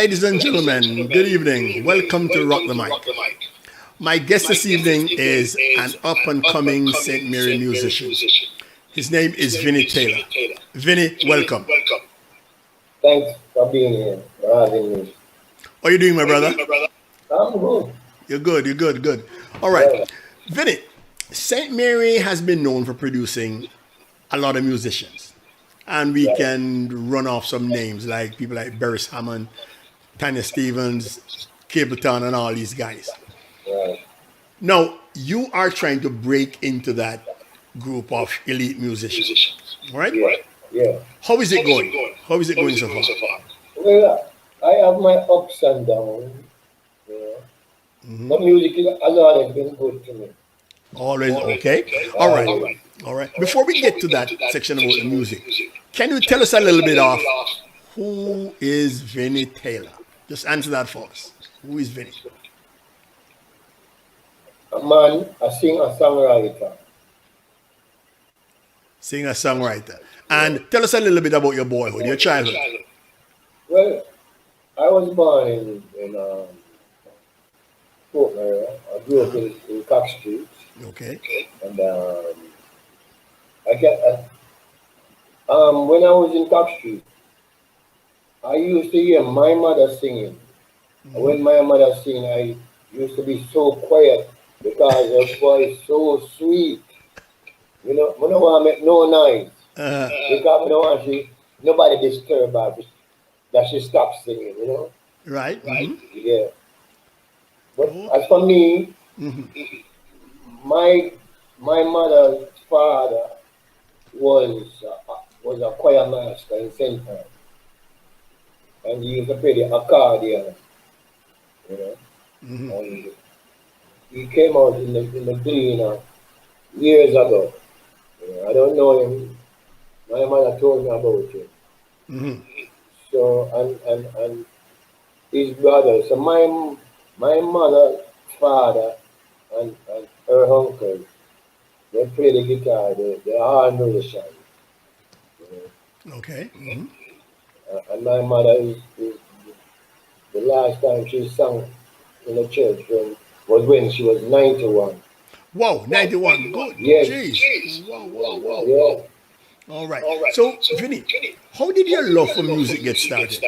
Ladies and gentlemen, good evening. Welcome to Rock the Mic. My guest this evening is an up-and-coming St. Mary musician. His name is Vinny Taylor. Vinny, welcome. Thanks for being here, for having me. How are you doing, my brother? I'm good. You're good. All right. Vinny, St. Mary has been known for producing a lot of musicians. And we can run off some names like people like Beres Hammond, Tanya Stevens, Capleton, and all these guys. Right. Now, you are trying to break into that group of elite musicians, right? Yeah. How is it going? How is it going so far? Well, I have my ups and downs. You know. Mm-hmm. But music has always been good to me. Always okay? All right. Before we get to that section about the music, can you tell us a little bit of who is Vinny Taylor? Just answer that for us. Who is Vinny? A man, a singer-songwriter. Singer-songwriter. And tell us a little bit about your boyhood, your childhood. Well, I was born in Port Mary. I grew up in Cox Street. Okay. And when I was in Cox Street, I used to hear my mother singing. Mm-hmm. And when my mother singing, I used to be so quiet because her voice so sweet. You know, I don't want to make no noise. Because I don't want nobody disturb her that she stops singing, you know? Right. Mm-hmm. Yeah. But as for me, my mother's father was a choir master in St. Paul. And he used to play the accordion, you know. Mm-hmm. And he came out in the Gleaner years ago. You know, I don't know him. My mother told me about him. Mm-hmm. So and his brother. So my mother's father and her uncle, they play the guitar. They are musicians. You know. Okay. Mm-hmm. And my mother is the last time she sang in the church was when she was 91. Whoa, 91. Good. Yes. Jeez. Wow. Yeah. All right. So, Vinny, how did your love for music get started?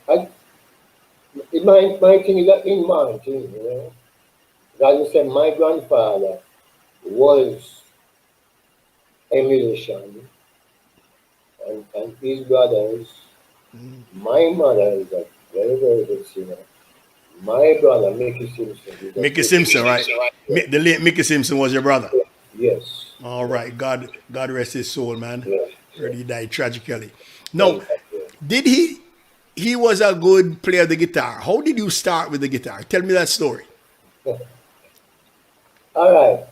My thing is that in my thing, you know. As I said, my grandfather was a musician. And his brothers, my mother is a very, very good singer. My brother, Mickey Simpson. Mickey Simpson, right? The late Mickey Simpson was your brother? Yes. All right. God rest his soul, man. Yes. Heard he died tragically. No, did he was a good player of the guitar. How did you start with the guitar? Tell me that story. All right.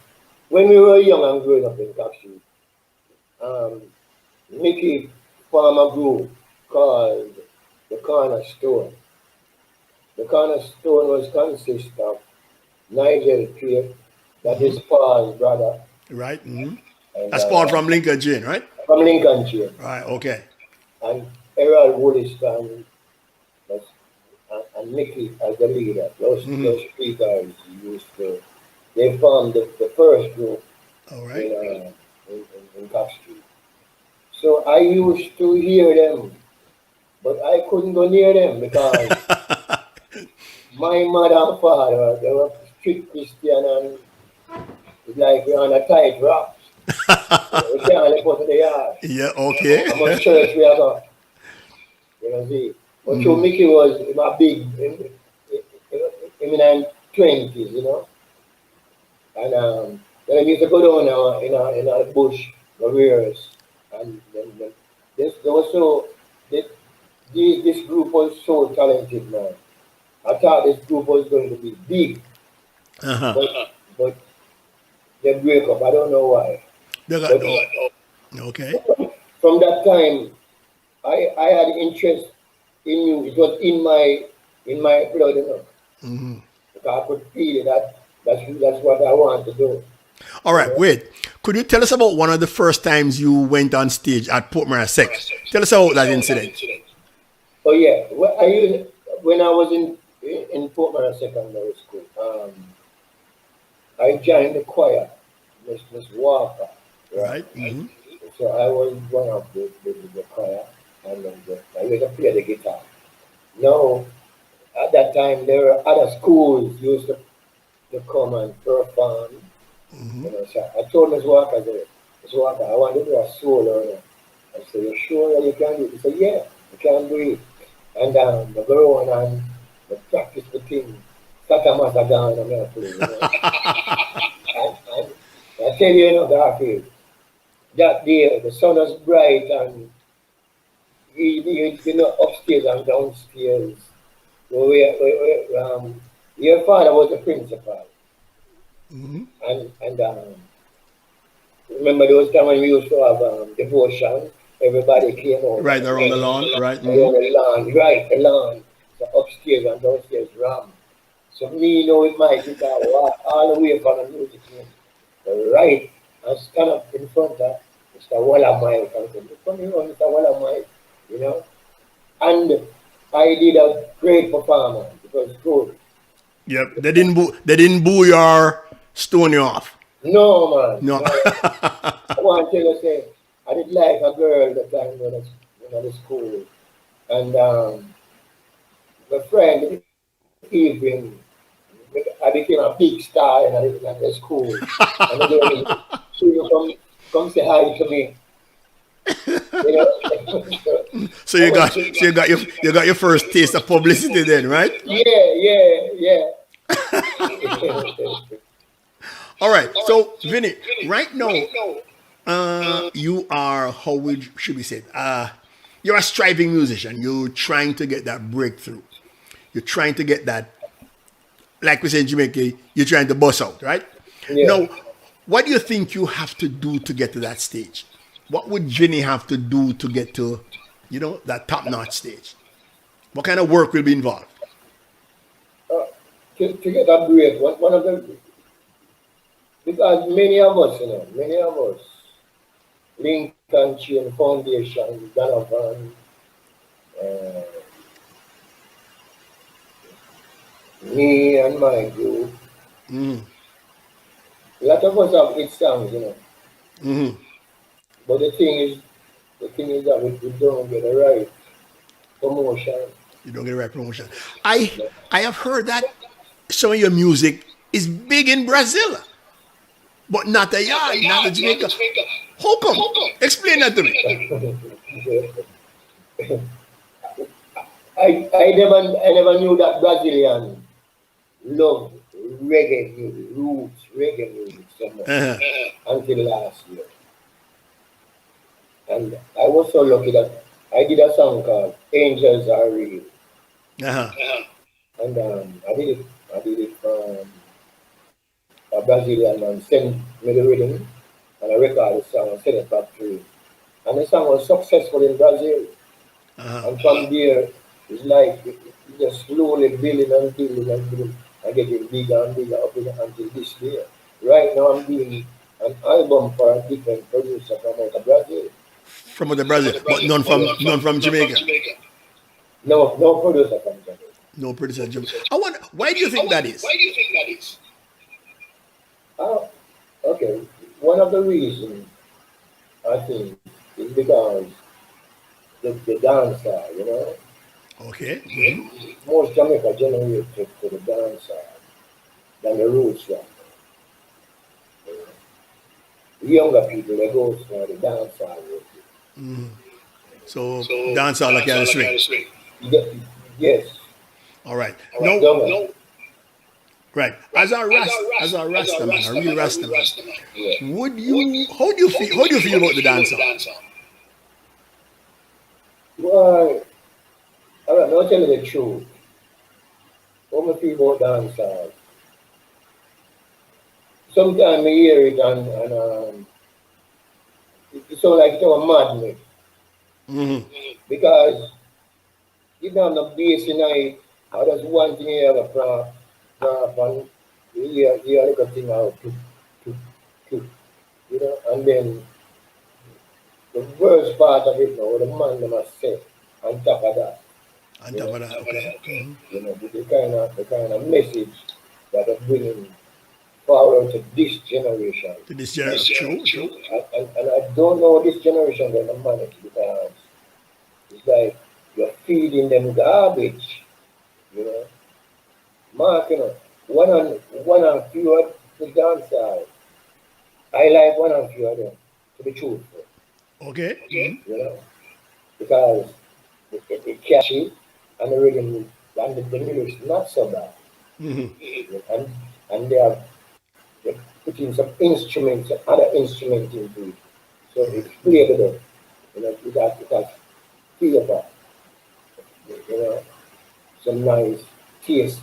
When we were young and growing up in Capsule, Mickey formed a group called the Cornerstone. The Cornerstone was consist of Nigel Craig, that is Paul's brother. Right. Mm-hmm. That's Paul from Lincoln Chain, right? From Lincoln Chain. Right, okay. And Errol Wollaston and Mickey as the leader. Those three guys they formed the first group. All right. In Cox Street. So I used to hear them, but I couldn't go near them because my mother and father, they were strict Christian and it's like we're on a tight rock. We can't let go to the yard. Yeah, okay. How much church we have. You know, see. But so Mickey was a big, in the 20s, you know. And then I used to go down in a bush, the rears. And then this group was so talented, man. I thought this group was going to be big. But they break up. I don't know why. Okay. From that time, I had interest in music. It was in my blood, you know. Mm-hmm. Because I could feel that's what I want to do. All right, wait. Could you tell us about one of the first times you went on stage at Port Mary 6? Tell us about that incident. Oh yeah, when I was in Portman Secondary School, I joined the choir, Miss Walker, right? Right? Mm-hmm. So I was one of the choir, and then I used to play the guitar. Now, at that time, there were other schools used to come and perform. Mm-hmm. You know, so I told Miss Walker, I said, Miss Walker, I want to do a solo. I said, you sure that you can do it? He said, yeah, you can do it. And the go on and the practice the thing. Satamasa down and I play, you know. And I tell you, you know, Garfield, that day the sun was bright and you know, upstairs and downstairs. Your father was the principal. Mm-hmm. And remember those times when we used to have devotion? Everybody came out Right around the lawn, right? Mm-hmm. around the lawn, right, the lawn. So upstairs and downstairs ram. So me, you know, with my guitar, all the way from the music room, right, and stand up in front of Mr. Waller Mike and say, look on here, Mr. Waller Mike, you know. And I did a great performance. It was good. Yep. They didn't boo your stone you off. No, man, No. no. I want to tell you, say, I did like a girl that time when I was school. And my friend, Evelyn, I became a big star in the school. And again, she would come say hi to me, you know. So So I you was, got so you got your first taste of publicity then, right? yeah, yeah, yeah. All right. So Vinny, right now, you are how should we say it? You're a striving musician. You're trying to get that breakthrough. You're trying to get that, like we say in Jamaica, you're trying to bust out, right? Yeah. Now, what do you think you have to do to get to that stage? What would Vinny have to do to get to, that top notch stage? What kind of work will be involved? Uh, to get a break, one of the, because many of us, you know, many of us, Lincoln Chain Foundation, Donovan, uh, me and my group, a lot of us have hit songs, you know. But the thing is that we don't get the right promotion. You don't get the right promotion. I have heard that some of your music is big in Brazil, but not a yard, not a Jamaica. How come? Explain that to me. I never knew that Brazilian love reggae music, roots reggae music so much Uh-huh. until last year. And I was so lucky that I did a song called Angels Are Real. Uh-huh. And I did it from a Brazilian man sent me the rhythm and I recorded the song and sent it back to him. And the song was successful in Brazil. Uh-huh. And from there, it's like it just slowly building and building and building and getting bigger and bigger up until this day. Right now, I'm doing an album for a different producer from out of Brazil. From the Brazil, but none from Jamaica. No, no producer from Jamaica. No producer in Jamaica. I wonder, why do you think that is? Oh, okay. One of the reasons I think is because the dancer, you know, Okay. Mm-hmm. most Jamaica generate to the dancer than the roots one. The younger people they go for the dancer. So dance all like you swing. Yes, All right. don't Now, know. right. As a Rasta man, a real Rasta man, Yeah. would you how do you feel about the dance song? Well, all right, now tell you the truth. What my people dancer. Sometimes I hear it and it sounds like it's a madness because you don't have the bass in it. Or that's one thing you have a prop and you hear a little thing out, to, to, you know, and then the worst part of it now, the man them must say on top of that. On You top know, of that, okay. the kind of message that they're bringing forward to this generation. To this You know, year, true, true. and I don't know this generation going to manage because it's like you're feeding them garbage. You know, Mark, one on few of the dancers. I like one on few of them, to be truthful. Okay. You know, because it catchy and the rhythm and the lyrics not so bad. And and they're putting some instruments, other instruments into it. So All it's right. playable. It has flavor, you know, some nice taste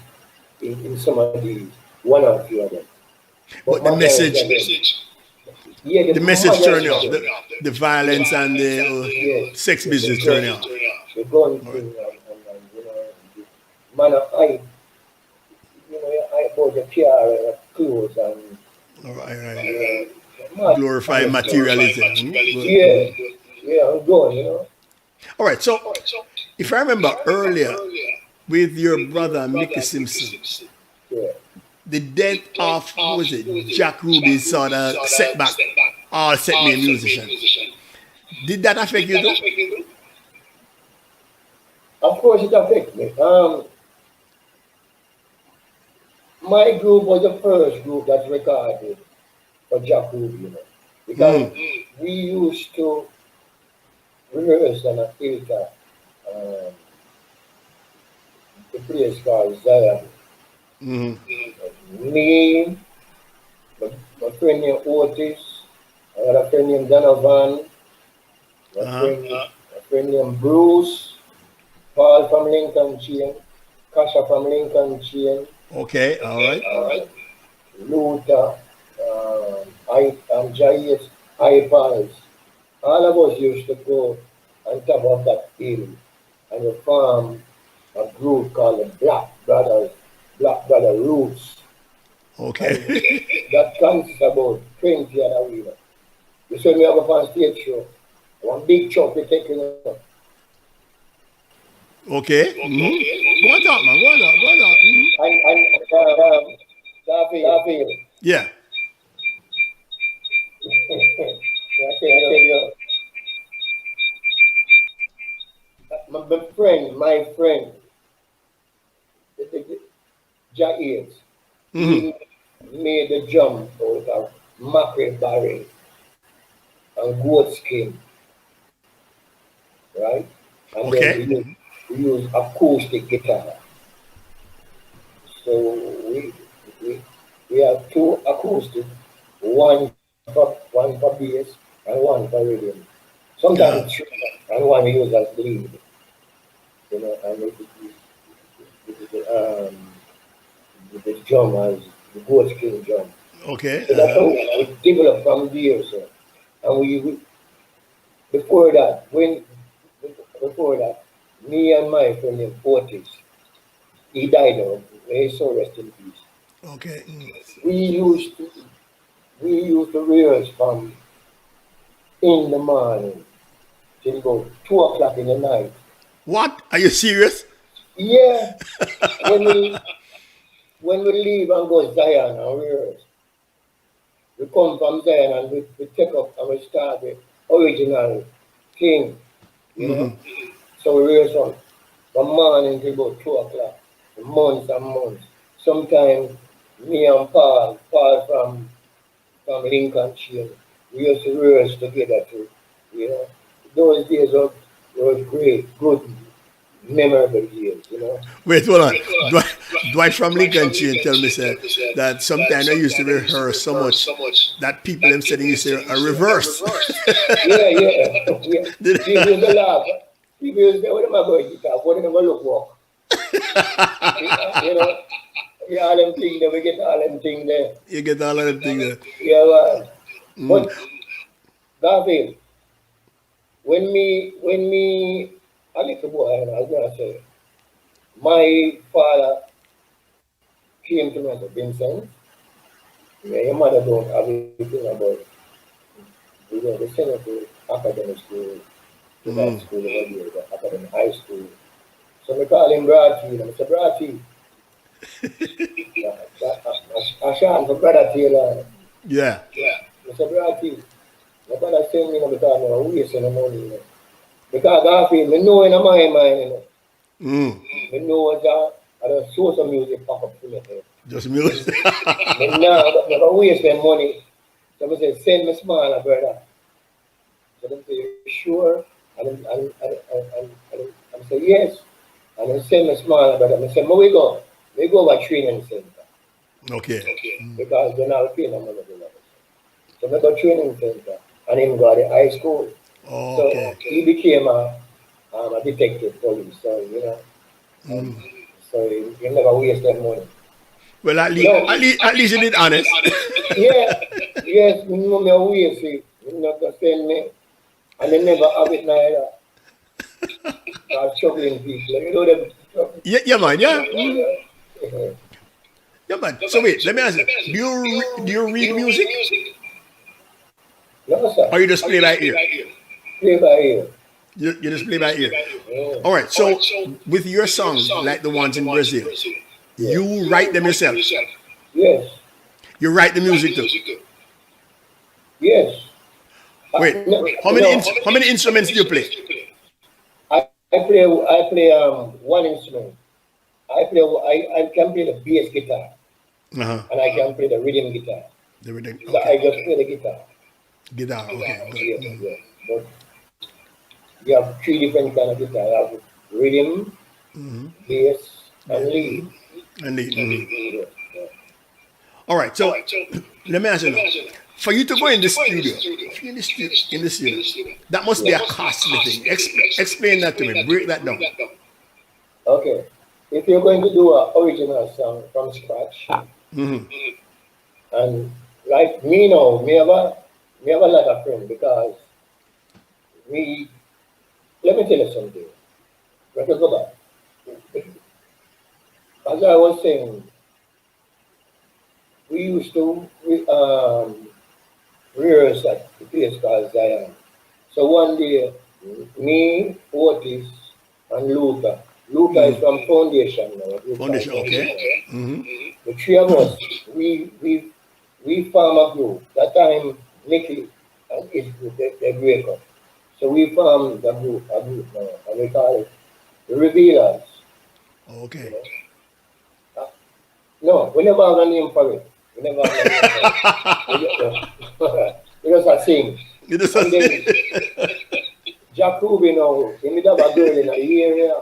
in some of these, one or few of them. But But the majority of message, them, yeah, the the message turn majority of off. them, The violence and the yes, sex yes, business turn off. the gun All right. thing and the man of eye, I bought a car and a clothes and All right. Right. mad Glorify kind of stuff. materialism. Good. Yeah, yeah, I'm going. All right. So, if I remember earlier with your brother Mickey Simpson, Yeah. the death of who was it? Jack Ruby sort of setback all set me a musician. Did that affect you too? Of course, it affects me. My group was the first group that recorded for Jack Ruby, because Mm. we used to rehearse on a theater, um, the place called Zion. Mm. Me, my, my friend named Otis, I had a friend named Donovan, my Uh-huh. friend, my friend named Bruce, Paul from Lincoln Chain, Kasha from Lincoln Chain, Okay. All right. Luther, Giants, iPads. All of us used to go on top of that hill and we form a group called the Black Brother Roots. And Okay. that consists about 20 other women. You see me have a on stage show. One big chop we taking up. Okay. Go on talk, man. Go on talk. Go on talk. And David, Yeah. I tell you, my friend, Jack Eads, he made the jump out of mackerel barrel and goat skin, right? And then Okay. we use acoustic guitar. So we we, we have two acoustic, one for bass and one for rhythm. Sometimes Uh-huh. it's three, and one we use as lead, and the drum as the goat skin drum. Okay. So that's how we develop from there. So, and we before that, before that, me and my friend named Otis, he died now. May his soul rest in peace. Okay. We used to we used to rehearse from in the morning till about 2 o'clock in the night. What? Are you serious? Yeah, when we leave and go Zion and rehearse, we come from Zion and we take up and we start the original thing, you know. So we rehearse from morning till about 2 o'clock, months and months. Sometimes me and Paul from Lincolnshire, we used to rehearse together too. You know, those days were great, good, memorable years. Wait, hold on. Dwight from Lincoln Chain tell me say that sometimes I used to rehearse so much that people them said they used to a reverse. Yeah, yeah, yeah. Did- People used to laugh. People used to say, what am I going to guitar? What am I look walk? You know, yeah, all them things there, we get all them things there. you get all of them things there. Yeah, but Garfield, when me a little boy, and I was gonna say, my father came to me and said, Vincent, yeah, your mother don't have anything about they send her to academic school, to that school over there, the academic high school. So I call him Bratty. I say, Bratty. I shot for Brother Taylor. Yeah. I say, Bratty. My brother send me because I'm wasting the money. Because I feel, I know in my mind, Mm. I know that I don't show some music pop up to me. Just music. And now I'm wasting money. So I say, send me smaller, brother. So they say, sure? And I say, yes. And I send me smaller, brother. I say, where we go? We go over training center. Okay. Because they're not paying no money to that. So I go training center. And him go to high school. So Okay. he became a detective police. So, um, so he never wasted money. Well, at least you did honest. Yeah, yes, you know me always see, you know, to send me, and they never have it neither. Struggling people, you know them. Yeah, yeah, man. Yeah. Yeah. Yeah, man. So wait, let me ask you. Do you read music, No, sir. or you just play by ear? Play by ear. You just play by ear. Yeah. All right. So with your songs, like the ones in Brazil, Yeah. you write them yourself. Yes. You write the music too. Yes. Wait, No, how many instruments do you play? I play one instrument. I can play the bass guitar Uh-huh. and I can play the rhythm guitar. The rhythm. So I Okay. just play the guitar. Guitar. Okay. Good. Yeah, yeah. But you have three different kind of guitar. You have rhythm, bass, and lead. And the, Yeah, yeah. all right. So let me ask you now. For you to go in the studio, if you're in the studio, that must be a costly thing. Explain that to me. Break that down. Okay. If you're going to do an original song from scratch, and like me now, me have a lot of friends because we, let me tell you something. Let us go back. As I was saying, we used to rehearse at the place called Zion. So one day, me, Otis, and Luca. Luca is from Foundation now. Foundation. Okay. The three of us, we form a group. That time, Nicky and his group, they break up. So we formed a group now, and we call it the Revealers. You Okay. know? No, we never have a name for it. We never have a name for it. We just a sing. You just And then Jack Ruby now, he meet have a girl in the area,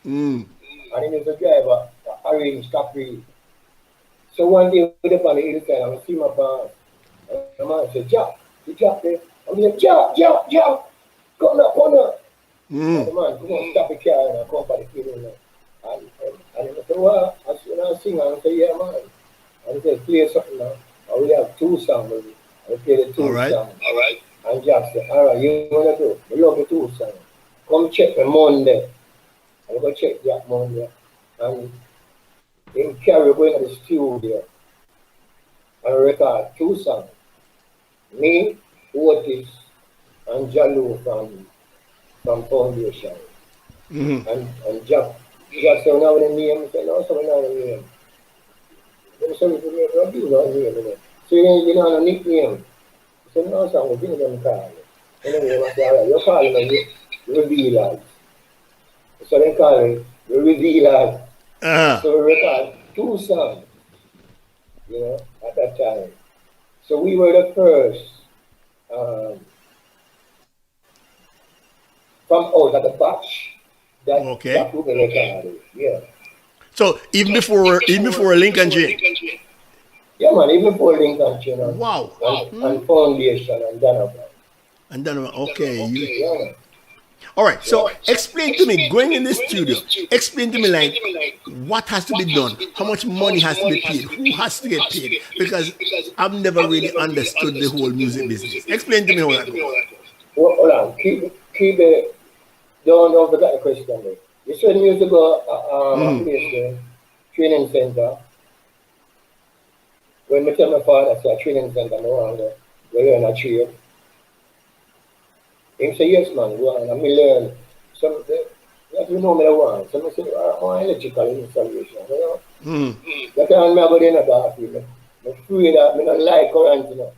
and he is a driver, Orange Capri. So one day we up on the hillside and I see my boss. And the man said, Jack, you Jack there? I'm like, Jack, come up. And the man, come on, stop the car and I come for the kid in there. And he said, well, I sing and I said, yeah, man. And he said, play something now. And we have two songs, baby. And we play the all two right. songs. And Jack said, all right, you want to do? We love the two songs. Come check me Monday. And I go check Jack Monday. And in carry going to the studio and record two songs. Me, Otis, and Jalu from Foundation. And Jack said, now the name. I said, no, so we know the name. Then so we said, what do you know the name? So you know the nickname. I said, no, so we give them call. Anyway, I said, all right, you're calling me Revealers. So they call me the Revealers. So we record two songs, at that time. So we were the first um, from out of the batch that Okay. Jack Ruben recorded. Yeah. So even before Lincoln Jane. Yeah, man, even for Lincoln Chain Wow. and Foundation and Donovan. And then okay, Yeah, man. all right. So explain to me going in the studio. Explain to me like what has to be done, how much money has to be paid, who has to get paid, because I've never really understood the whole music business. Explain to me how that goes. Well, hold on, keep it. Don't forget the question there. You said years ago, a place there, training center. When I tell my father, I say a training center, no longer, we learn a trade. He say, yes, man, go on, and we learn something. That you know me the one. So I say, I want electrical installation, you know. Mm. That time I go in the dark field. I'm afraid that I don't like current, you know.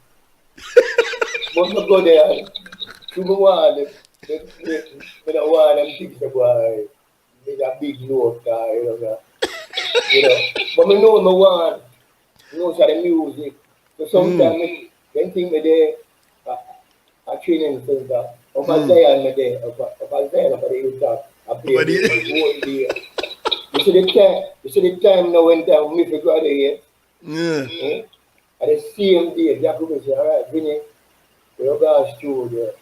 But I go there and through the wall, me don't want them things to go, there's a big load car, you know. You know. But me know me want, know the music. So Mm. sometimes when think me there, a training center, of a Mm. Zion me there, of a Zion of the Utah, I play But music it, whole day. You see the time now when time me for graduate, yeah. eh? At the same day, Jacob say, all right, Vinny, we go to studio.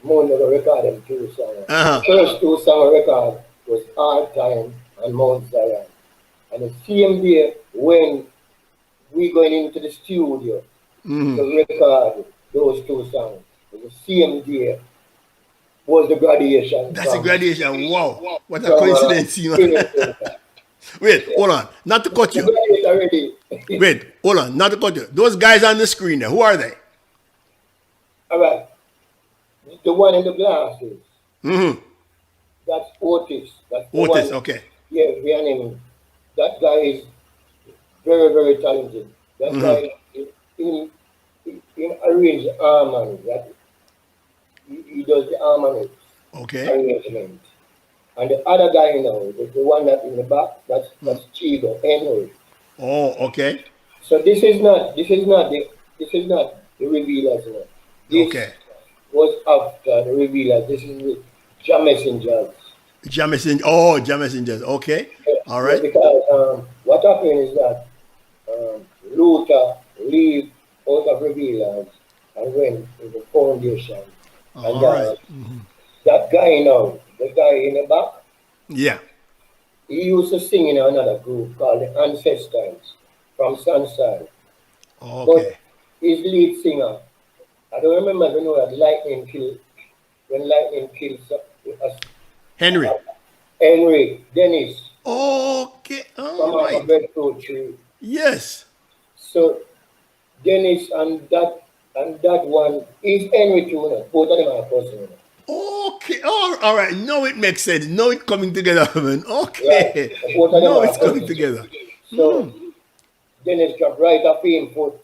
Monday we record them two songs. The Uh-huh. first two songs record was Hard Time and Mount Zion. And the same day when we going into the studio Mm. to record those two songs, the same day was the graduation That's a graduation. Wow. What a from coincidence, you know. training center. Wait, Yeah. hold on. Not to cut The you. graduate already. Wait, hold on. Not to cut you. Those guys on the screen there, who are they? All right. The one in the glasses, Mm-hmm. that's Otis. That's the Otis, one, okay. yeah, Vianney. That guy is very, very talented. That Mm-hmm. guy in, in arrange harmony. That he does the harmony Okay. arrangement. And the other guy now, the one that in the back, that's Chigo, Henry. Oh, okay. So this is not the revealers. You know. This Okay. was after the revealers. This is the Jam Messengers. Jamison. Oh, Jamisingers. Okay. Yeah, All yeah, right. because what happened is that Luther leave out of revealers and went in the foundation. And All right. that guy now, the guy in the back, Yeah. he used to sing in another group called the Ancestors from Sunside. But Okay. his lead singer, I don't remember if you know that lightning killed when lightning killed Henry. Henry Dennis Okay. All from off a right. breadfruit tree. Yes. So Dennis and that one is Henry too. You know. Both of them are cousins. You know. Okay. All right. Now it makes sense. Now it coming together, man. Right. Okay. Both of them Now are it's coming cousins. together. So Dennis dropped right off him foot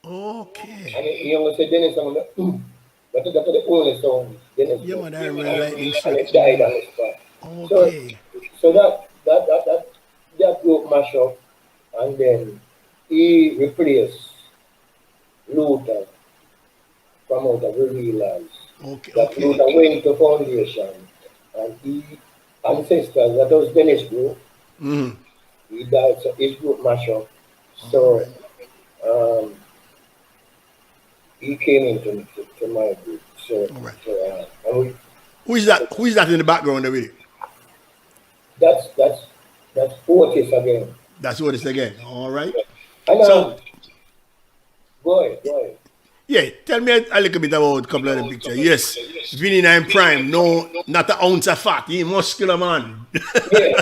Okay. and he almost said Dennis I'm like, but that's the only song Dennis Yeah, did. man. I remember lightning And strike. he died on the spot. So Okay. so that group mash up and then he replaced Luther from out of realize Okay. that Okay. Luther went to foundation and he ancestors that was Dennis group, he died so his group mash up. All So right. um, he came into to my group. So, All right. and we, Who is that? Who is that in the background there with you? that's that's that's Otis again. That's what it's again. All right. And So go ahead. yeah, tell me a little bit about a couple of them pictures. Yes, Vinny Nine Prime. No, not an ounce of fat. He muscular man. Yeah,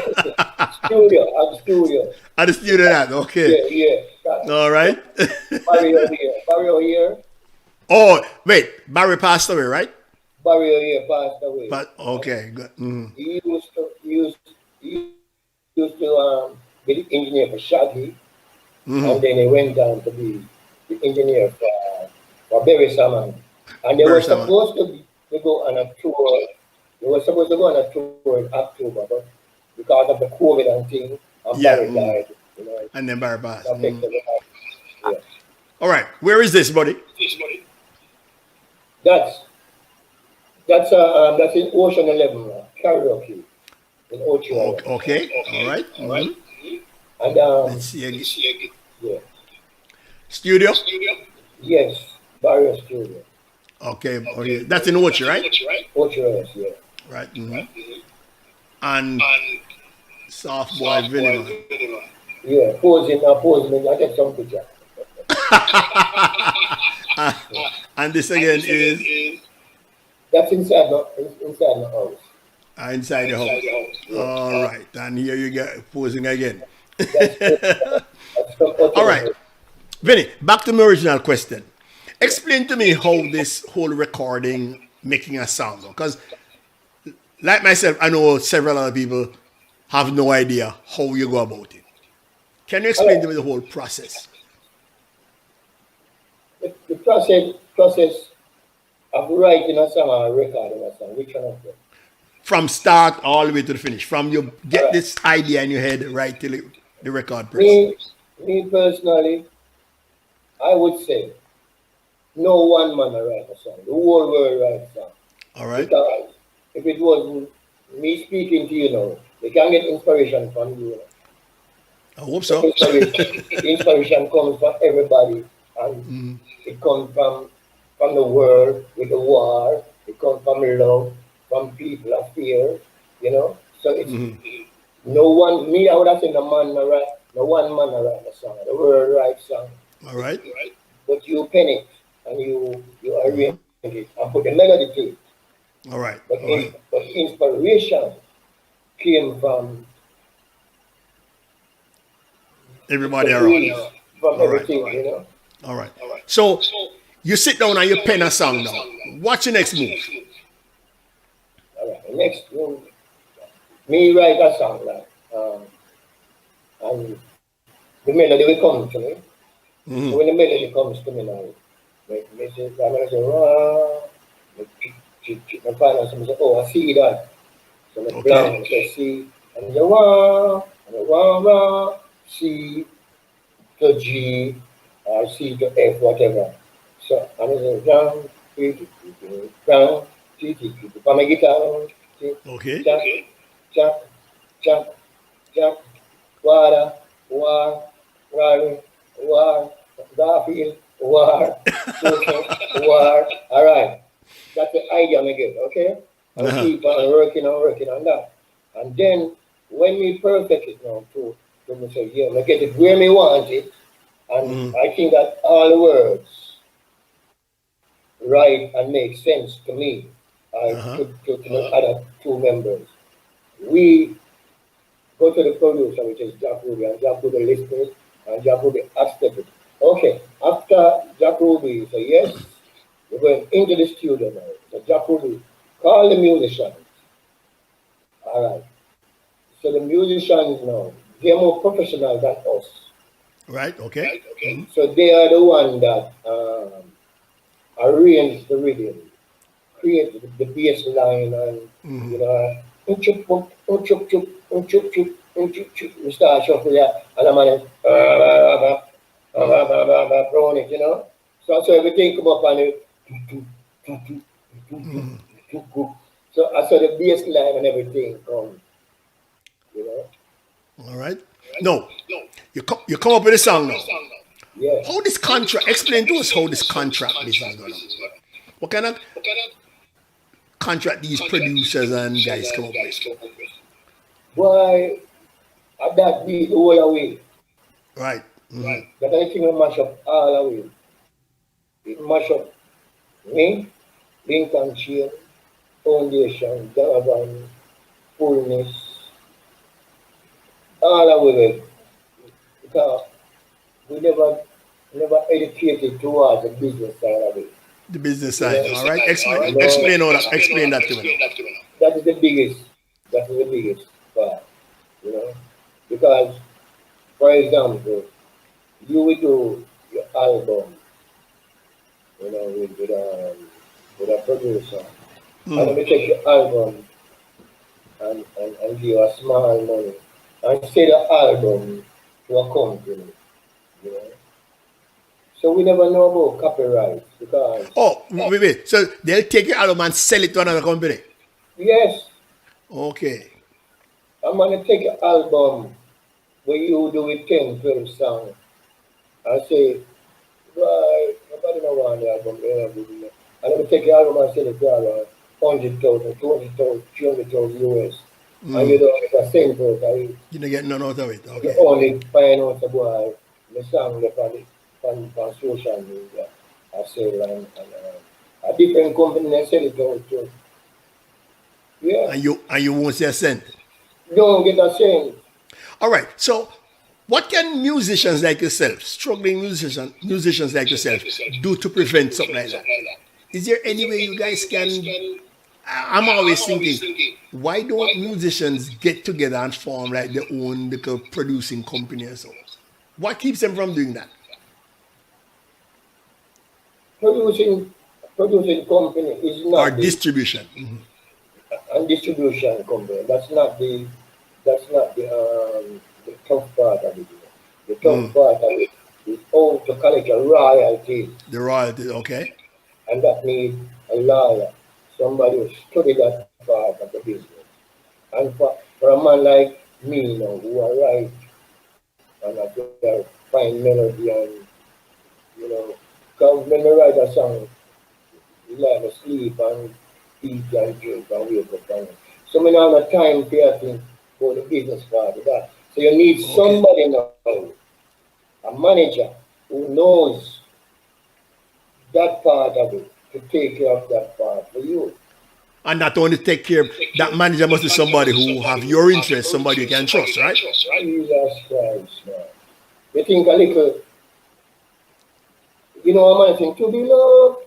studio, at the studio. At the studio that. Okay. Yeah, yeah. That, All right. Barrio here, Oh, wait. Barry passed away, right? Barrio here passed away. But okay, good. He used to be the engineer for Shaggy, and then he went down to be the engineer for Barry Salmon. And they Barry were Sama. supposed to go on a tour. They were supposed to go on a tour in October, but because of the COVID and thing, and Yeah. Barry died. You know, it And then Barry passed. affected the life. Yeah. All right. Where is this, buddy? That's that's in Ocean 11, karaoke in Ocean 11. Okay. All right. And Let's see again. yeah, Studio. yes, Barrio Studio, Okay. Okay. That's in Ochi, right? Ocean, yeah. Right. And soft boy Vinny, man. Yeah, posing, I get some picture. And this again is That's inside the house. inside the house. Yeah. All right. And here you get posing again. That's from All Ocean. right. Vinny, back to my original question. Explain to me how this whole recording, making a song, because like myself, I know several other people have no idea how you go about it. Can you explain to me the whole process? The process of writing a song or recording a song, which one of them? From start all the way to the finish. From you All get right. this idea in your head right till the record press. Me, me personally, I would say no one man will write a song. The whole world writes a song. All right. Because if it was me speaking to you now, they can get inspiration from you. I hope The so. inspiration comes from everybody, and it comes from the world with the war. It comes from love, from people affairs, you know. So it's no one. Me, I would have said no man, no right, no one man write a song. The world writes song, All right. but you pen it and you arrange it and put the melody to it. All right. But All right. but inspiration came Everybody from around. trees, from All right. everything, you know. All right. So you sit down and you pen a song now. What's your next move? All right. Next, me write a song like, and the melody will come to me. So when the melody comes to me now, me say, I'm gonna say, wow. My partner say, oh, I see that. So the Okay. blank say, see, and the wow, and the wow, wow, C to G, or C to F, whatever. So I'm gonna say, down, down, for my guitar, Okay. jack, jack, jack, jack, water, war, war, war, Garfield, war, social, war. All right. That's the idea I get, okay? And Uh-huh. keep on working on that. And then when we perfect it now to me say, yeah, I get it where me want it. And I think that all the words right and make sense to me, Uh-huh. to the other two members. We go to the producer, which is Jack Ruby, and Jack Ruby listens, and Jack Ruby accepts it. Okay, after Jack Ruby say yes, we're going into the studio now. So Jack Ruby, call the musicians. All right. So the musicians now, they're more professional than us. Right. Okay. So they are the one that arrange the rhythm, create the bass line, and you know, chup chup chup chup chup chup chup. We start shuffle that, and I'm on it, you know. So everything come up on it. So I saw the bass line and everything come, you know. All right. No. You come up with a song now. Yeah. How this contract? Explain to us how this contract business going on. What kind of contract these producers and guys come up with? Why at that beat the whole away. Right. That I think will mash up all away. It mash up me, Lincoln Chain, Foundation, Donovan, Fullness, all away. Because we never educated towards the business side of it. The business side. Yeah. All right. You Explain all know, that. Explain that to me now. that is the biggest. That is the biggest part. You know, because for example, you will do your album, you know, with a producer, and let me take your album and give you a small money and sell the album to a company, you know. So we never know about copyright because Oh, wait. So they'll take your album and sell it to another company. yes, Okay. I'm gonna take an album where you do it 10, 12 songs. I say, right, nobody know want the album, they have it. And let me take your album and sell it to 100,000, 200,000, 300,000 US. And you don't get a cent out of it. You don't get none out of it. You Okay. only find out the boy, the song left on social media. I sell and a different company they sell it out to. Yeah, And you won't see a cent. don't get a cent. All right. So what can musicians like yourself, struggling musicians like yourself, do to prevent something like that? Is there any way you guys can I'm always thinking, why don't musicians get together and form like their own little producing company or so? What keeps them from doing that? Producing producing company is Or not the distribution? Mhm. and distribution company. That's not the tough part of it. The tough part of it is how to collect a royalty, The royalty, okay? and that needs a lawyer, somebody who study that part of the business. And for a man like me, who I write and I play fine melody and you know, because when I write a song, you like to sleep and eat and drink and wake up and so many other time for think about the business part of that. So you need Okay. somebody now, a manager who knows that part of it to take care of that part for you. And not only take care, that manager must be somebody who have your interest, somebody you can trust, right? Jesus Christ, man. You think a little, a man think to be loved,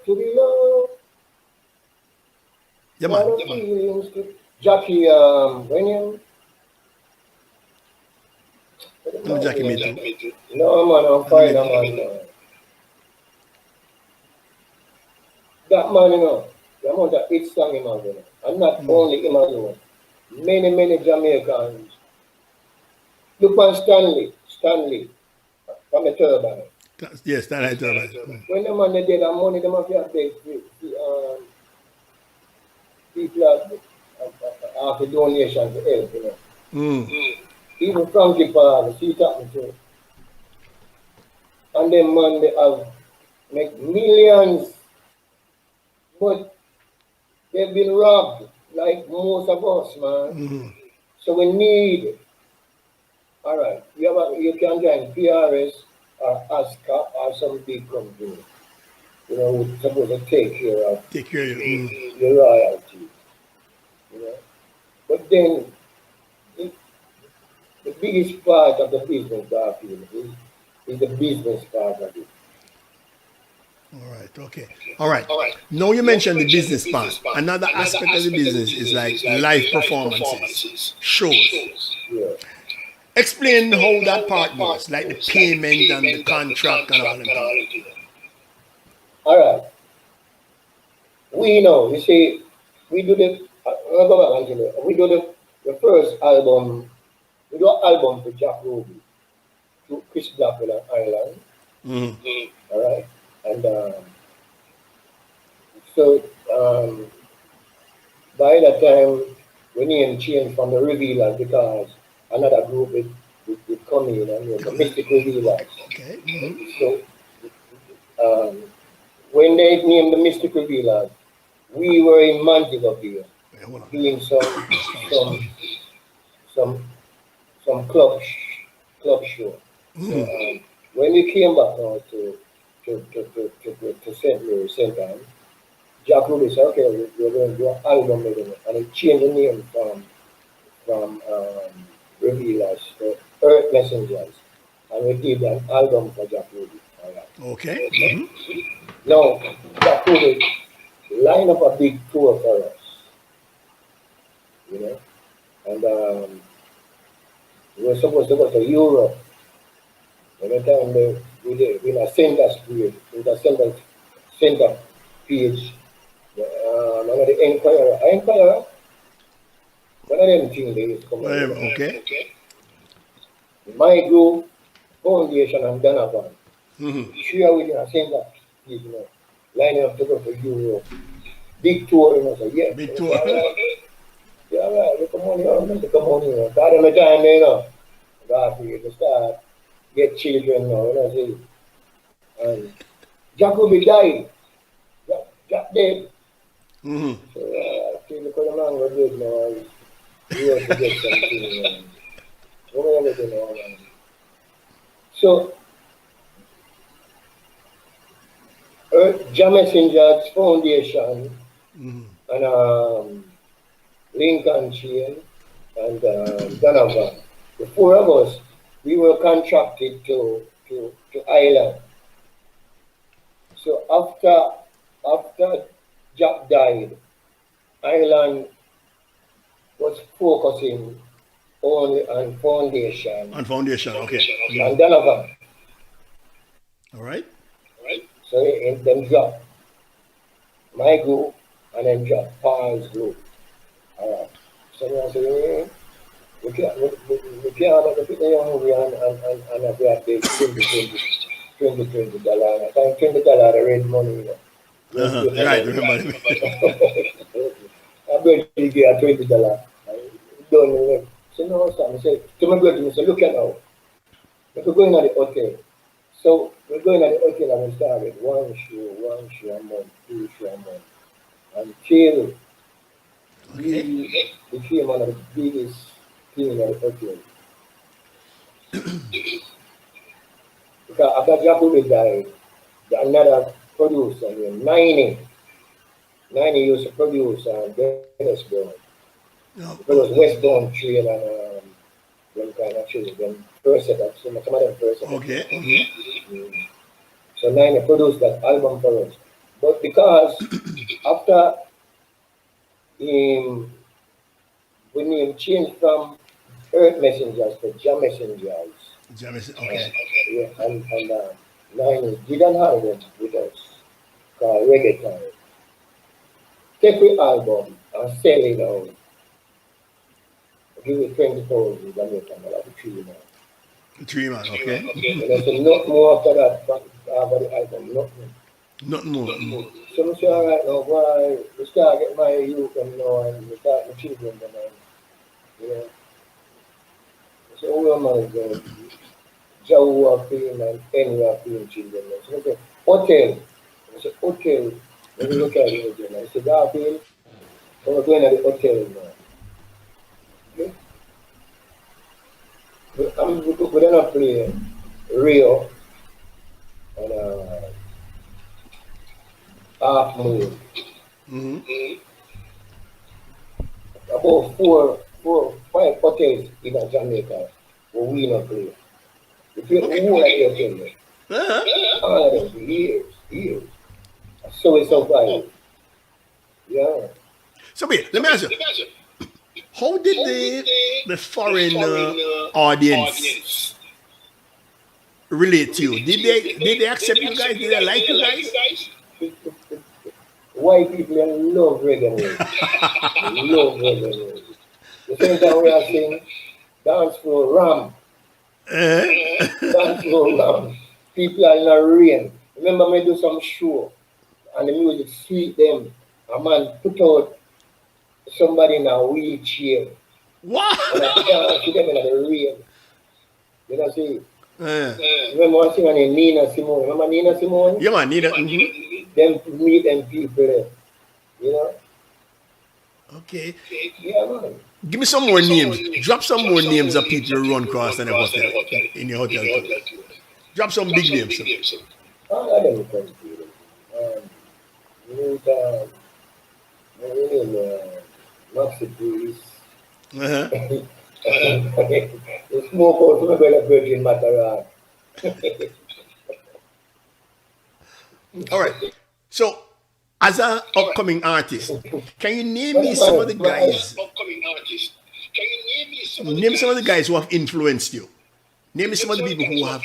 Yeah, got man. no feelings to Jackie, when you, No, Jackie, me too. no man, I'm And fine, me too. man. That man, the amount of hit song him have, and not only him alone. Many Jamaicans. Look on Stanley, from the Turban. Yes, that I tell about. When the man they did that money, them have to beg people have the donation to help. Mm. Even Frankie Park, see it happen to. And then man they have make millions, but they've been robbed like most of us, man. So we need, all right, you can join PRS or ASCA or some big company, who's supposed to take care of Take care of you. your royalties, you know. But then the, the biggest part of the business, Garfield, is the business part of it. All right, okay. All right. Now you mentioned the business part. Another aspect of the business is like live performances, shows. Yeah. Explain how that part goes, like the payment and the contract and all them things. All right. We know, you see, we do I'll go back and tell you, we do the first album, we do an album for Jack Ruby, to Chris Blackwell and Ireland, all right? And so by that time, we name changed from the Revealers because another group would come in and the Mystic Revealers. Okay. So um, when they named the Mystic Revealers, we were in Montego Bay Wait, hold on. doing some some some club show. So when we came back now to St. Louis, St. Anne, Jack Ruby said, okay, we're going to do an album with him. And he changed the name from Revealers to Earth Messengers. And we did an album for Jack Ruby. All right. Okay. Now, Jack Ruby line up a big tour for us, you know. And we were supposed to go to Europe. By the time we did, in a center page, one of the Enquirer, one of them things they used to come out. Okay. My group, Foundation and Donovan, share with a center page, lining up to go to Europe. Big tour, so yeah. Big tour. Yeah, right, you come on here, come on here. God, every time, God, for you to start, get children now, see. And Jacoby died. Jack dead. So, I feel because the man was dead now, we have to get something. Everything now, man. So, Jam Messenger's Foundation and Lincoln Chain and Donovan, the four of us, we were contracted to Ireland. So after Jack died, Ireland was focusing only on foundation On foundation, okay. and Donovan. All right. So in them drop my group and then drop Paul's group. Alright. So I say, we can't have the young movie and have that big $20. I think $20 the red money, you know. Right, remember. I bet you get $20. Done with it. So no, son, I say, to my brother, I say, look at now. If we're going at the hotel, so we're going at the hotel and we start with one show a month, two show a month, until Okay. we became one of the biggest things at the hotel. Because after Jacobi died, another producer named Ninety used to produce Dennisburg. Oh, It was Westbound Trail and them kind of children, them first set up, some of them first set up. okay. So Nine produced that album for us. But because after him, when he changed from Earth Messengers to Jam Messengers, Jamison, okay. yeah, and Nine didn't have them with us, called Reggae Time. Take the album and sell it out. Give it 20,000 Jamaican dollars to 3 months. 3 months, okay. And I said, not more after that, after the album, nothing. Nothing more. So I say, all right, now, why, we start getting my youth and now, and we start the children, and you know. I said, oh, your man is going, Joe are paying and Henry are paying children. So I said, hotel. I said, hotel. Let me look at it again. I said, that bill, so we're going at the hotel now. Okay? We're going to play Rio and Half Moon. About four, 5 hotels in Jamaica where we not play. We play all like your thing. All of them for years. So we survived. Yeah. So wait, let me ask you. How did the foreign audience relate to you? Did they accept you guys? Did they like you guys? White people love reggae music. Love reggae music. The same time we are saying dance floor ram. Dance floor ram. People are in a rain. Remember me do some show and the music sweet them. A man put out somebody in a wheelchair. What? And I can't see them in the rain. You know see? Remember one singer named Nina Simone. Remember Nina Simone? Yeah, man, need that. Them meet them people there. You know? Okay. Yeah, man. Give me some more names. Drop some more names of people you run across in the hotel, in your hotel too. Drop some big names. All of them come to you. You know, Maxi Police. The smoke out from the Virgin Mataran. All right. So, as an upcoming artist, can you name me some of the guys? Name some of the guys who have influenced you. Name me some of the people who have,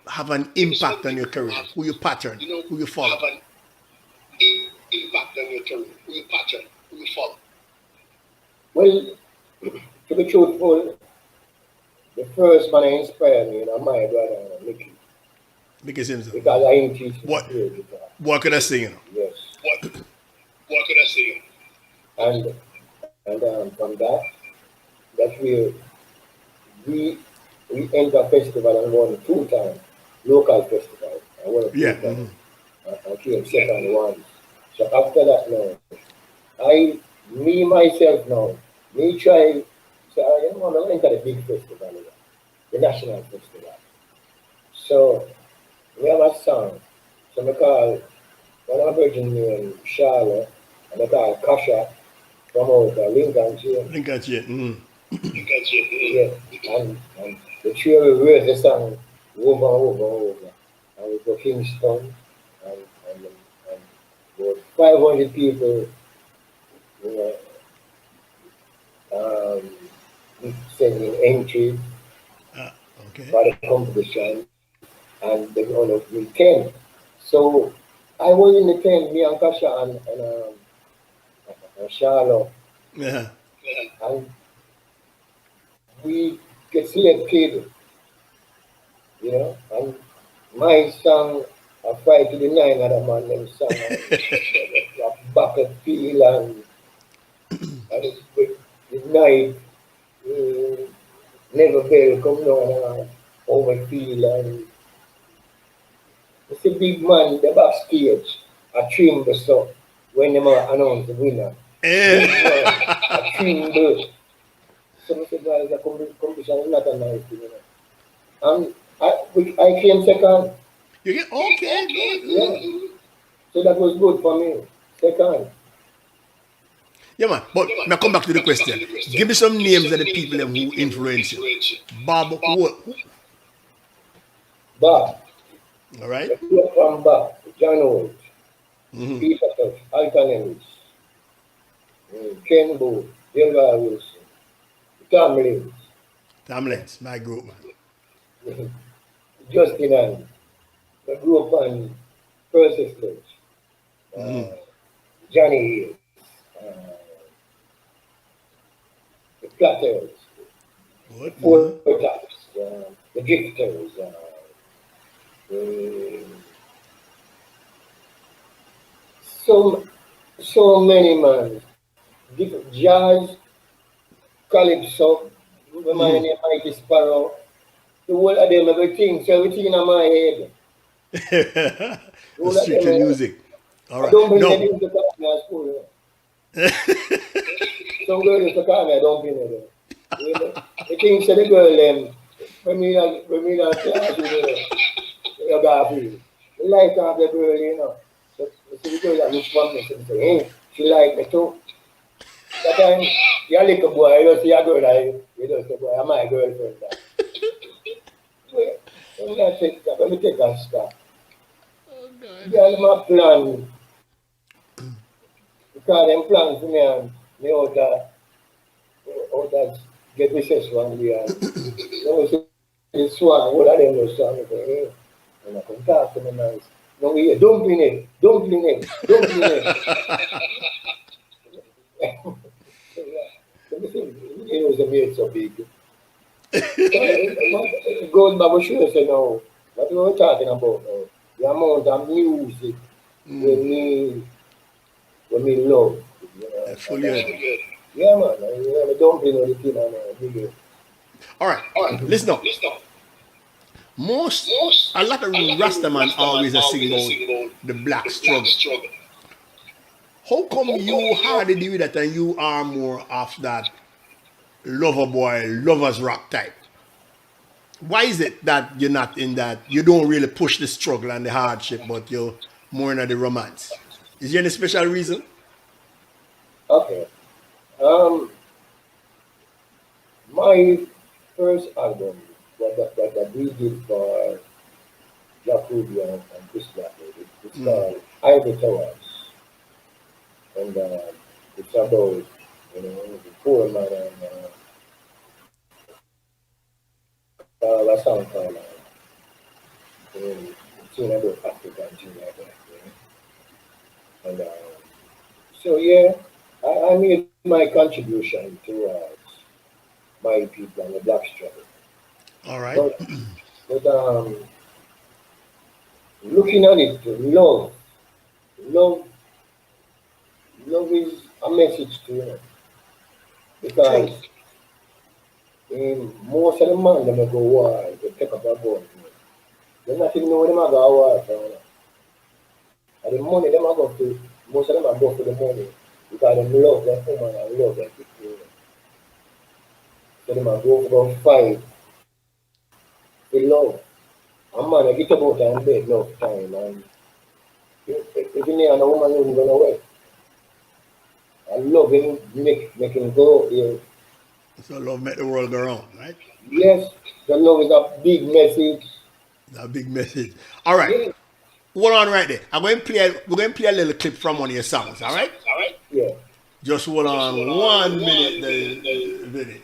have an impact on your career, who you pattern, who you follow. Well, to be truthful, the first man that inspired me, my brother, Mickey. Mickey Simpson. Because I didn't teach What? What could I sing? Yes. What could I sing? And from that's where we enter festival and won 2 times, local festival. I won 2 times. I came second once. So after that now, myself now, me try, so I don't want to enter the big festival, the national festival. So we have a song. So I call one of the virgin named Charlotte, and I call Kasha from out Lincolnshire. Lincolnshire. Yeah. And the three of us wrote the song over. And we go Kingston and about 500 people sending entries Uh, okay. for the competition, and they honor me 10. So I was in the 10, me and Kasha and Charlotte, Yeah. and we get selected, you know, and my song, I fight to the nine other man, them song, and back at feel and it's the night, uh, never fail, come down and over feel, and it's a big man, the backstage, a trim the stuff when they announce the winner. Yeah. Big man, a trim the. So I said, guys, the competition is not a nice thing, you know. And I came second. You get okay, good. Yeah. So that was good for me. Second. Yeah, man. But now come back to the question. Give me some names of the people them who influence you. Bob, who? Bob. All right. The two from Bob. John Oates. Peter Touch. Alton Ellis. Ken Booth. Delvar Wilson. Tom Lins. Tamlins, my group, man. Justin Hand. The group on Percy Sledge. Johnny Hill. Uh, the Platters. The Good. Four Tops. The Gifters. Uh, so so many man. Different jazz, calypso, my name Mighty Sparrow. The whole of them everything, so everything in my head. The The whole of them, strictly music. All I right. don't bring them No. into the school. Some girl used to call me, I don't bring them. You know, the thing said the girl when me not class, you got to feel. The light of the girl, you know. So the girl that look for me, so say, hey, she like me too. That time, you little boy, you see a girl, you just say, boy, I'm my girlfriend. Wait, let me take a stop. Oh, God. Girl, my plan, because them plans for me and me out that get recess one day and you know, see the swan, what are them those swans? I say, hey, and I come talk to me nice. No, we hear, don't bring it, don't bring it, don't bring it. Let me see, it was a made so big. Goes back to show say no. What we were talking about now? The amount of music when me love. You know, Full unit. yeah man, I don't play no the thing and video. All right. Listen up. A lot of Rastaman always are sing about the black struggle. How come you hardly do that and you are more of that lover boy, lovers rock type? Why is it that you're not in that? You don't really push the struggle and the hardship, but you're more into the romance. Is there any special reason? Okay. Um, my first album that we did for Jack Ruby and Chris Blackley, it's called Ivy Towers. And it's about, you know, the poor man and a song called Teen About Africa and things like that. You know? And so, yeah, I made my contribution towards my people and the black struggle. All right. But, but looking at it, love, love is a message to you True. because most of the man them go war, they take up a gun. They not even know where them a go war for. And the money them a go to, most of them a go for the money because them love their woman and love their people. So them a go fight for love. A man a get about and bed enough time and if you need a woman who's gonna away. And love him make him go, yeah. So love make the world go round, right? Yes, the love is a big message. A big message. All right. Yeah, Hold on right there. We're going to play a little clip from one of your songs, all right? yeah. Just hold on 1 minute, Vinny.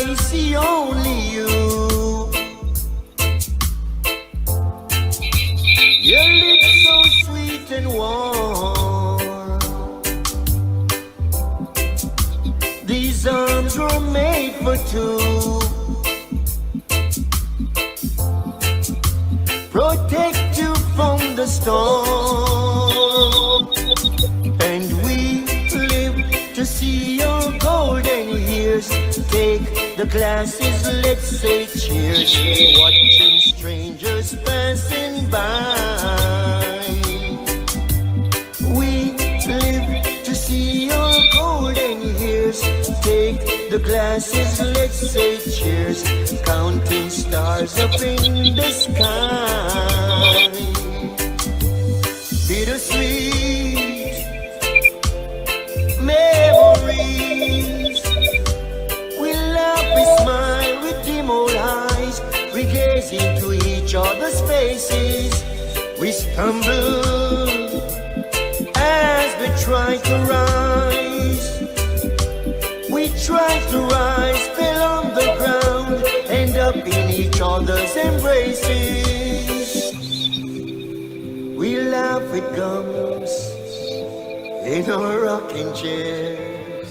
to see only you. Your lips so sweet and warm. These arms were made for two. Protect you from the storm. And we live to see your golden years. Take the glasses, let's say cheers. Watching strangers passing by. We live to see your golden years. Take the glasses, let's say cheers. Counting stars up in the sky. Bittersweet memories. We laugh, we smile, we dim our eyes. We gaze into each other's faces. We stumble as we try to rise. We try to rise, fell on the ground, end up in each other's embraces. We laugh with gums in our rocking chairs,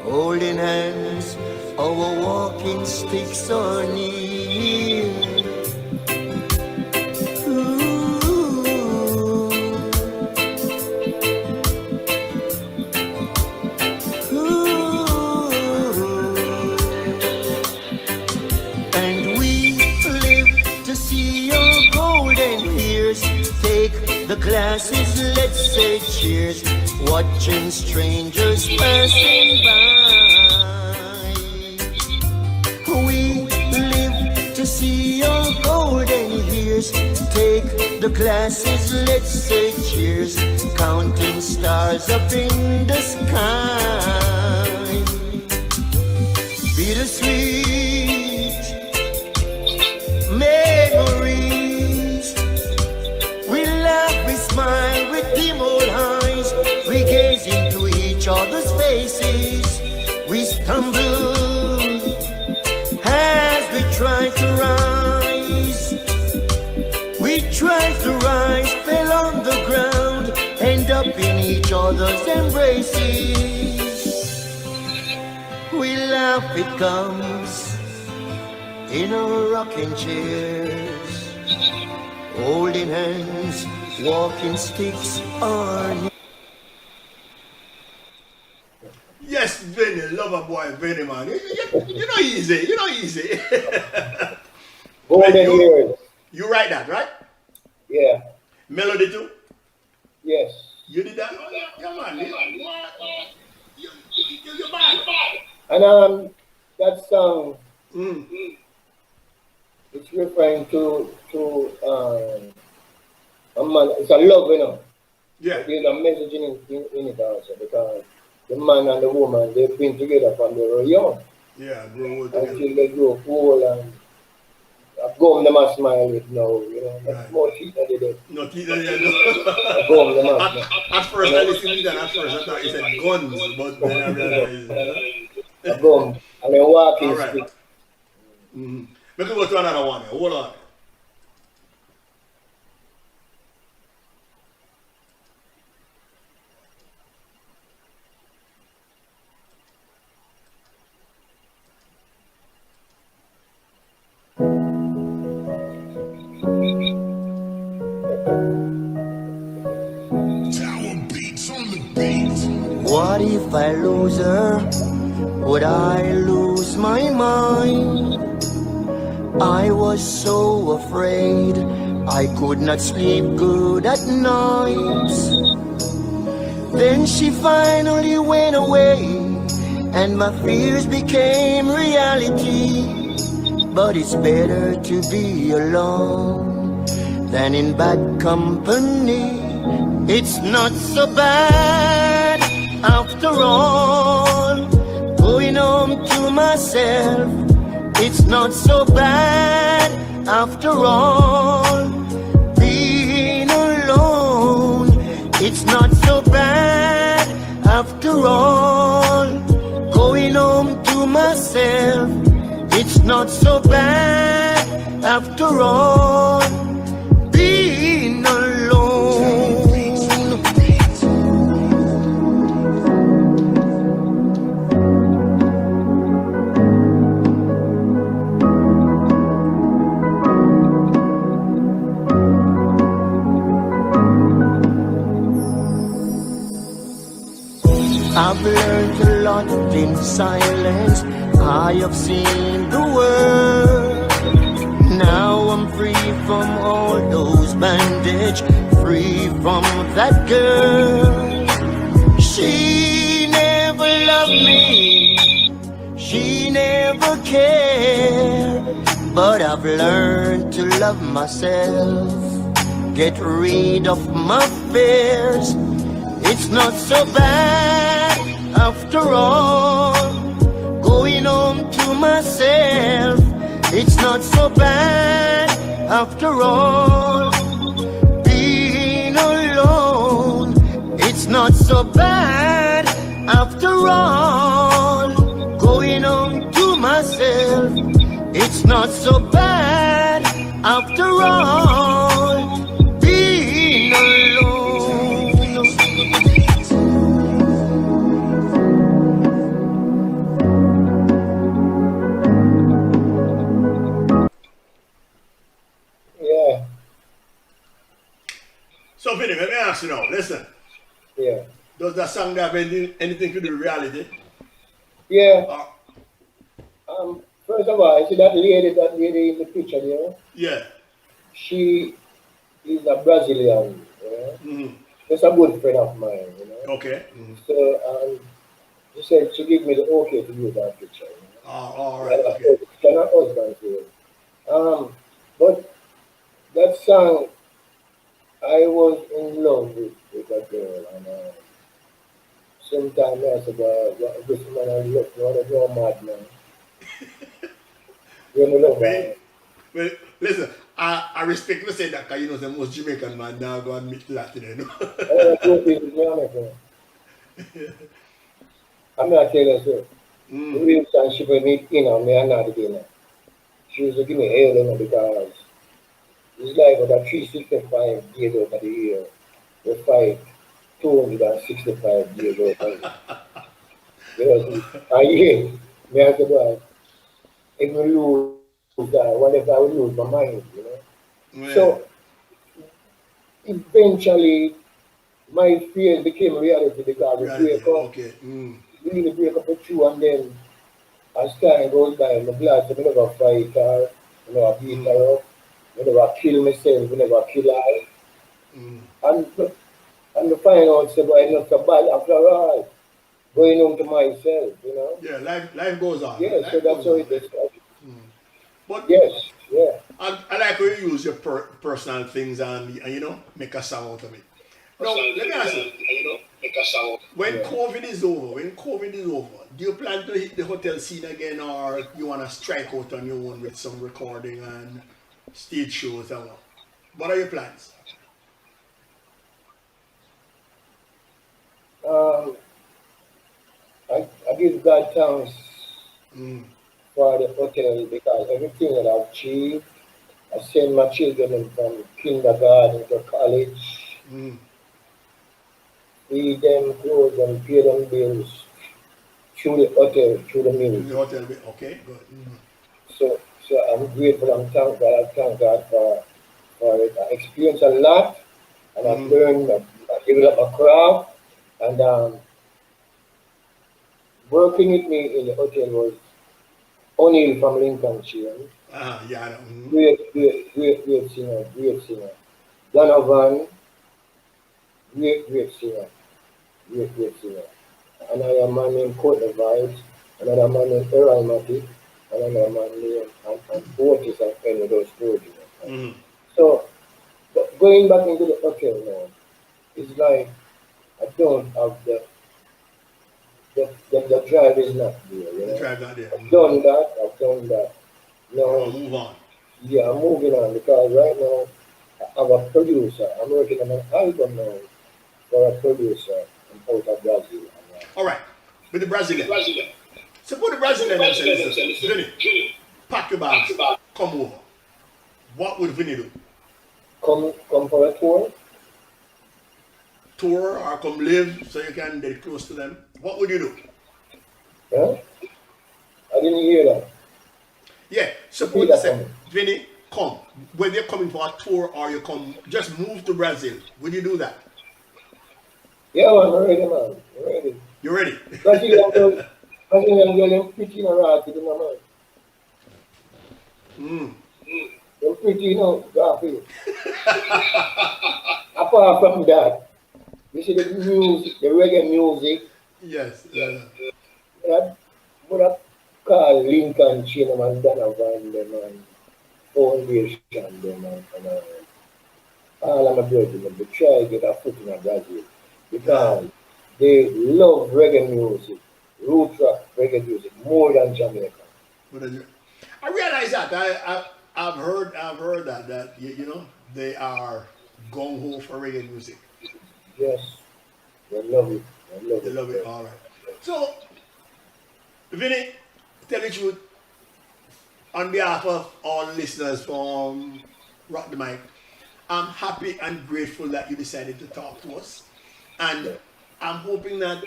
holding hands, our walking sticks are near. And we live to see your golden years. Take the glasses, let's say cheers. Watching strangers passing by. We live to see your golden years. Take the glasses, let's say cheers. Counting stars up in the sky. Bittersweet memories. We laugh, we smile, we dim our eyes. We gaze into each other's faces. We stumble as we try to rise. We try to rise, fell on the ground, end up in each other's embraces. We laugh, it comes in our rocking chairs, holding hands, walking sticks on. Yes, Vinny, lover boy, Vinny, man. You know easy, you know easy. Golden years. You write that, right? Yeah. Melody too? Yes. You did that? Oh, yeah, man. You're bad. And that song, it's referring to a man. It's a love, you know. Yeah. There's a message in it also, because the man and the woman, they've been together from they were young. Yeah, grow old together. Until they grow old and gum them a smile with now, you know. Right. More teeth than they did. No teeth than they did. Gum them a At first, I listened to that. At first, I thought you said guns, but then I realized. gum. And then walking All right. stick. Mm-hmm. Let me go to another one. Hold on. What if I lose her? Would I lose my mind? I was so afraid I could not sleep good at night. Then she finally went away and my fears became reality. But it's better to be alone than in bad company. It's not so bad after all, going home to myself. It's not so bad after all, being alone. It's not so bad after all, going home to myself. not so bad after all. Being alone. I've learned a lot in silence. I have seen the world. Now I'm free from all those bandage, free from that girl. She never loved me, she never cared. But I've learned to love myself, get rid of my fears. It's not so bad after all. Going home to myself. It's not so bad after all. Being alone. It's not so bad after all. Going home to myself. It's not so bad after all. Being alone. Yeah, So, Vinny, let me ask you now. Listen, yeah, does that song have anything to do with reality? yeah. Uh, First of all, I see that lady in the picture there. yeah. She is a Brazilian, you know. Hmm. Just a good friend of mine, you know. Okay. Hmm. So she said she gave me the okay to use that picture. All You right. know? Okay. She's her husband too. But that song, I was in love with that girl, and sometimes I said, this man I look, what a girl mad man. You know, love Well, her. well, listen, I respect you say that because you know the most Jamaican man now go and meet Latin, you know. I want to do this, you know, I'm not telling you, so. The Mm. real time she put me in on me and not again. She used to give me hell, you know, because it's like about 365 days out of the year. We fight 265 days out of it. You know, and yeah, me I said, well, if we lose that, what if I will lose my mind, you know? So Yeah. eventually my fear became reality because we Reality. break up, Okay. Mm. really break up with you, and then as time goes by, I'm glad to never fight her, never beat Mm. her up, never kill myself, never kill her. Mm. And and the find out say, boy, not so bad after all. Going home to myself, you know. Yeah. Life goes on. Yeah, so Life that's goes how on. it is. But Yes, yeah. I like when you use your personal things and you know make a song out of it. Now let me ask you: when Yeah. COVID is over, do you plan to hit the hotel scene again, or you wanna strike out on your own with some recording and stage shows and what? What are your plans? Um, I give God thanks Mm. for the hotel because everything that I've achieved, I send my children in from kindergarten to college, Mm. feed them, clothes them, pay them bills through the hotel, through the To the music. hotel. Okay, good. Mm. So I'm grateful. I'm thank God. I thank God for it. I experienced a lot, and I've Mm. learned. I developed a craft, and working with me in the hotel was O'Neill from Lincolnshire. Yeah, I know. Mm. Great singer, great singer. Donovan, great singer, great singer. Another man named Courtney Vibes, another man named Earl Matic, another man named and Otis and any of those stories. Mm. So but going back into the hotel now, it's like I don't have the drive is not there, you The know. tribe not there. I've Mm. done that, I've done that. You want Now, to move on. yeah, I'm moving on because right now I'm a producer. I'm working on an album now for a producer out of Brazil. All right, with the Brazilian. Suppose the Brazilian them say, listen, Vinny, pack your bags, come over, what would Vinny do? Come for a tour? Tour or come live so you can get close to them? What would you do? Yeah? I didn't hear that. Yeah, suppose you say, Vinny, come. Whether you're coming for a tour or you come, just move to Brazil. Would you do that? Yeah, man, I'm ready, man. I'm ready. You ready? Brazilian girl, pretty in a rat, you know, man. They're pretty, you know, Garfield. Apart from that, you see the music, the reggae music, Yes. what I call Lincoln Chin, man, Donovan, them, man, Foundation, them, man, and all of my brothers, they try to get a foot in a Brazil because they love reggae music, root rock reggae music more than Jamaica. I realize that. I've heard that you know they are gung ho for reggae music. Yes, they love it. They love it. All right. So, Vinny, tell the truth. On behalf of all listeners from Rock the Mic, I'm happy and grateful that you decided to talk to us, and I'm hoping that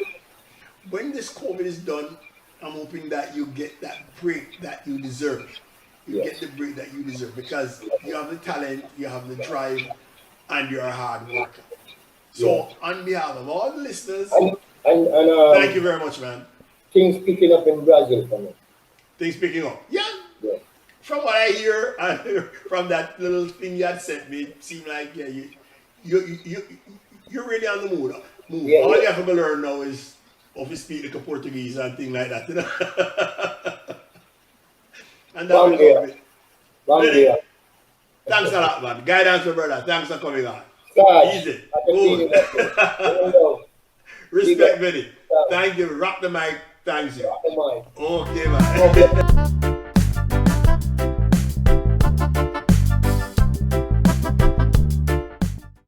when this COVID is done, I'm hoping that you get that break that you deserve. You get the break that you deserve because you have the talent, you have the drive, and you're a hard worker. So, on behalf of all the listeners, thank you very much, man. Things picking up in Brazil for me. Things picking up. Yeah. From what I hear, from that little thing you had sent me, it seemed like you're really on the move. Yeah, all you have to learn now is to speak like a Portuguese and things like that. You know? And that will help it. Really? Thanks a lot, man. Guidance, my brother. Thanks for coming on. Easy. Cool. Respect, Vinny. Thank you. Rock the mic. Thanks you. Rock the mic. Okay, man.